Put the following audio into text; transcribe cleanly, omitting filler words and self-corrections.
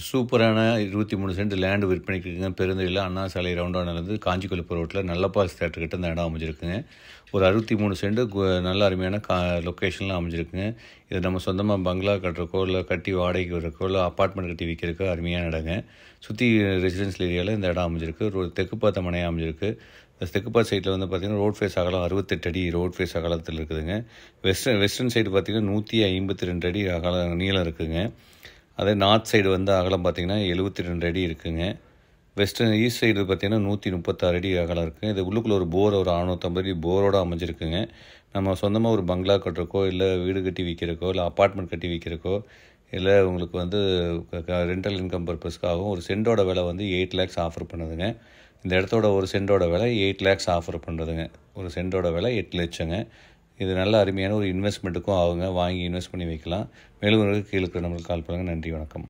சூப்பரான 23 cent land விற்பனைக்கு இருக்குங்க. பெருந்துறையில் அண்ணா சாலை ரவுண்டானாலேருந்து காஞ்சிக்குளப்பு ரோட்டில் நல்லப்பாஸ் தேட்டர் கிட்ட இந்த இடம் அமைஞ்சிருக்குங்க. ஒரு 63 சென்ட் நல்ல அருமையான லொக்கேஷனில் அமைஞ்சிருக்குங்க. இது நம்ம சொந்தமாக பங்களா கட்டுறக்கோ இல்லை கட்டி வாடகைக்கு விடுறக்கோ இல்லை அப்பார்ட்மெண்ட் கட்டி விற்கிறக்கோ அருமையான இடங்க. சுற்றி ரெசிடென்ஷியல் ஏரியாவில் இந்த இடம் அமைஞ்சிருக்கு. ஒரு தெற்கு பார்த்த மனையாக அமைஞ்சிருக்கு. தெற்கு பார்த்த சைடில் வந்து பார்த்திங்கன்னா ரோட் ஃபேஸ் அகலம் 68 அடி ரோட் ஃபேஸ் அகலத்தில் இருக்குதுங்க. வெஸ்டர்ன் சைடு பார்த்திங்கன்னா 152 அடி நீளம் இருக்குதுங்க. அதே நார்த் சைடு வந்து அகலம் பார்த்திங்கன்னா 72 அடி இருக்குதுங்க. ஈஸ்ட் சைடு பார்த்திங்கன்னா 136 அடி அகலம் இருக்குங்க. இது உள்ளுக்குள்ளே ஒரு 650 அடி போரோடு அமைஞ்சிருக்குங்க. நம்ம சொந்தமாக ஒரு பங்களா கட்டுறக்கோ இல்லை வீடு கட்டி விற்கிறக்கோ இல்லை அப்பார்ட்மெண்ட் கட்டி விற்கிறக்கோ இல்லை உங்களுக்கு வந்து ரெண்டல் இன்கம் பர்பஸ்க்காகவும் ஒரு சென்டோட விலை வந்து 8 lakhs ஆஃபர் பண்ணுதுங்க. இந்த இடத்தோட ஒரு சென்டோட விலை 8 lakhs ஆஃபர் பண்ணுறதுங்க. ஒரு சென்டோட விலை 8 லட்சங்க. இது நல்ல அருமையான ஒரு இன்வெஸ்ட்மெண்ட்டுக்கும் ஆகுங்க. வாங்கி இன்வெஸ்ட் பண்ணி வைக்கலாம். மேலும் கீழே நம்மளுக்கு கால் பண்ணுங்கள். நன்றி, வணக்கம்.